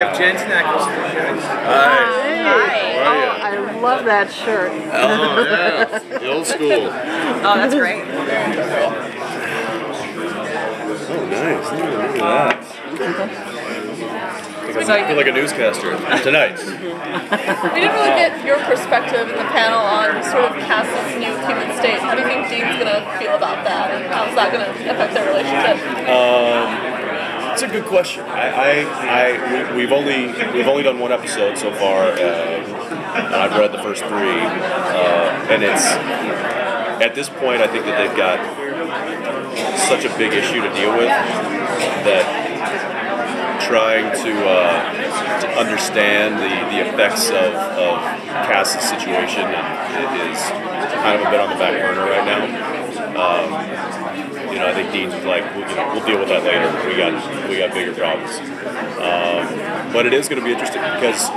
Jensen Ackles. Hi. How are you? I love that shirt. Oh, yeah. The old school. Oh, that's great. Oh, nice. Look at that. I feel like a newscaster tonight. We didn't really get your perspective in the panel on sort of Cass's new human state. How do you think Dean's going to feel about that, and how's that going to affect their relationship? It's a good question. We've only done one episode so far, and I've read the first three, and it's at this point I think that they've got such a big issue to deal with that trying to understand the effects of Cass's situation is kind of a bit on the back burner right now. I think Dean's like, we'll deal with that later. We got bigger problems. But it is going to be interesting because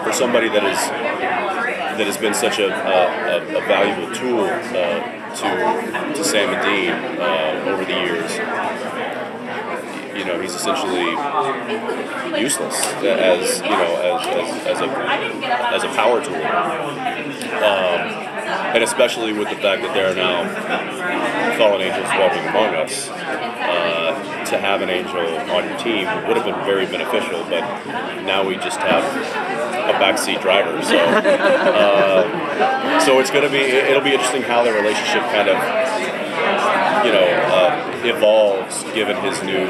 for somebody that has been such a valuable tool to Sam and Dean over the years. He's essentially useless as a power tool, and especially with the fact that there are now fallen angels walking among us. To have an angel on your team would have been very beneficial, but now we just have a backseat driver. So it'll be interesting how their relationship kind of evolves given his new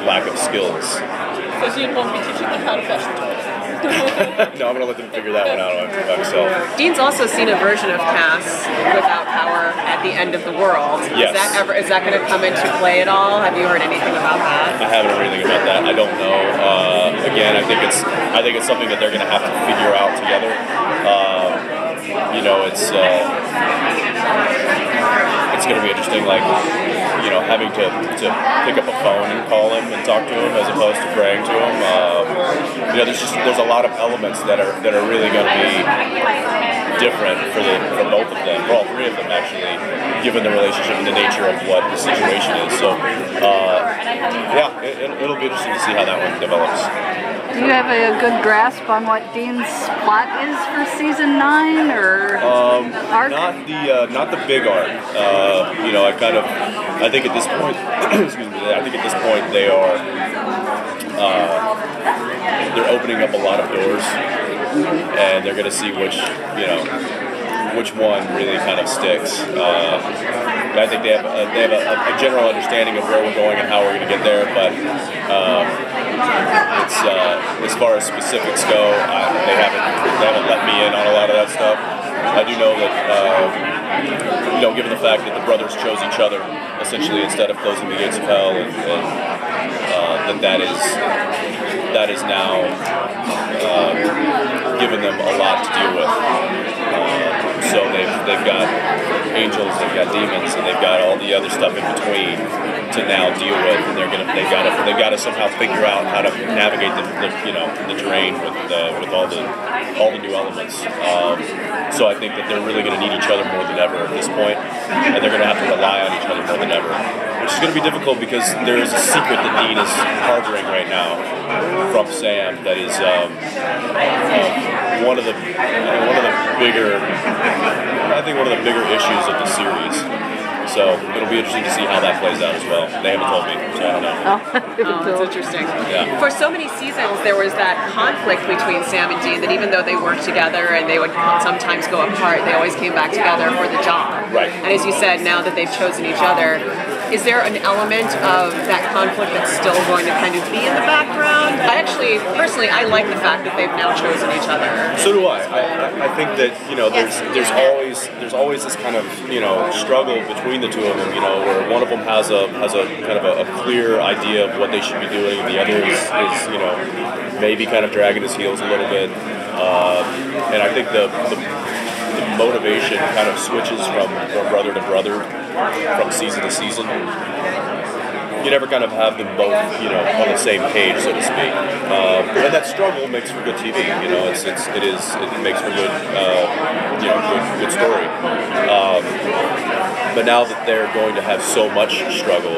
lack of skills. Because you won't be teaching them how to fetch the toilet. No, I'm going to let them figure that one out by himself. Dean's also seen a version of Cass without power at the end of the world. Yes. Is that going to come into play at all? Have you heard anything about that? I haven't heard anything about that. I don't know. Again, I think it's something that they're going to have to figure out together. It's going to be interesting, having to pick up a phone and call him and talk to him as opposed to praying to him. There's a lot of elements that are really going to be different for both of them, for all three of them actually, given the relationship and the nature of what the situation is. So, it'll be interesting to see how that one develops. Do you have a good grasp on what Dean's plot is for season 9, or arc? Not the big arc. I think at this point, excuse me. I think at this point they are they're opening up a lot of doors, and they're going to see which one really kind of sticks. I think they have a general understanding of where we're going and how we're going to get there, but it's as far as specifics go, they haven't let me in on a lot of that stuff. I do know that given the fact that the brothers chose each other essentially instead of closing the gates of hell, and that is now given them a lot to deal with. So they've got angels, they've got demons, and they've got all the other stuff in between to now deal with, and they've got to somehow figure out how to navigate the terrain with all the new elements. So I think that they're really going to need each other more than ever at this point, and they're going to have to rely on each other more than ever, which is going to be difficult because there is a secret that Dean is harboring right now from Sam that is one of the bigger issues of the series. So it'll be interesting to see how that plays out as well. They haven't told me, so I don't know. Oh, that's interesting. Yeah. For so many seasons, there was that conflict between Sam and Dean that even though they worked together and they would sometimes go apart, they always came back together for the job. Right. And as you said, now that they've chosen each other, is there an element of that conflict that's still going to kind of be in the background? Personally, I like the fact that they've now chosen each other. So do I. I think that there's always this kind of struggle between the two of them. Where one of them has a kind of a clear idea of what they should be doing, and the other is maybe kind of dragging his heels a little bit. And I think the motivation kind of switches from brother to brother, from season to season. You never kind of have them both, on the same page, so to speak. And that struggle makes for good TV. It makes for good, good story. But now that they're going to have so much struggle,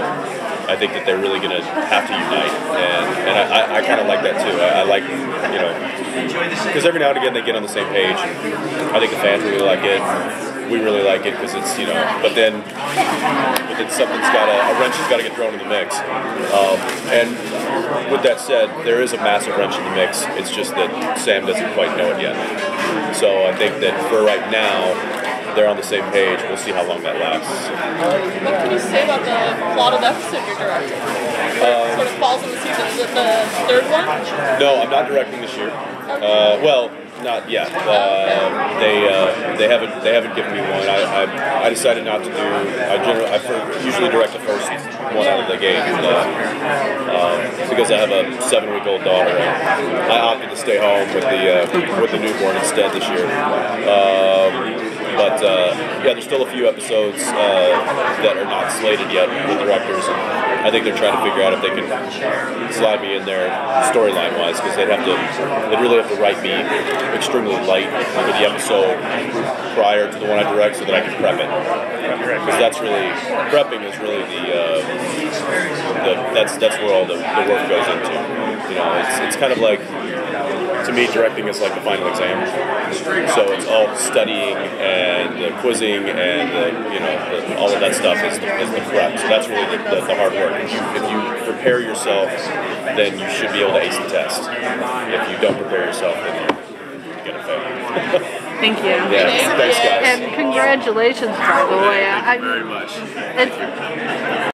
I think that they're really going to have to unite, and I kind of like that too. I like, you know, because every now and again they get on the same page, and I think the fans really like it. We really like it because it's, you know, but then something's got a wrench has got to get thrown in the mix. And with that said, there is a massive wrench in the mix. It's just that Sam doesn't quite know it yet. So I think that for right now, they're on the same page. We'll see how long that lasts. What can you say about the plot of the episode you're directing? It sort of falls in the season. Is it the third one? No, I'm not directing this year. Well, not yet. They haven't given me one. I decided not to do. I usually direct the first one out of the gate because I have a 7-week-old daughter. And I opted to stay home with the newborn instead this year. But yeah, there's still a few episodes that are not slated yet with directors, and I think they're trying to figure out if they can slide me in there storyline-wise, because they'd really have to write me extremely light for the episode prior to the one I direct, so that I can prep it. Because prepping is really that's where all the work goes into. You know, it's kind of like, to me, directing is like the final exam. So it's all studying and quizzing and all of that stuff is the prep. So that's really the hard work. If you prepare yourself, then you should be able to ace the test. If you don't prepare yourself, then you're gonna fail. Thank you. Yeah, thanks guys. And congratulations, by the way. Thank you very much.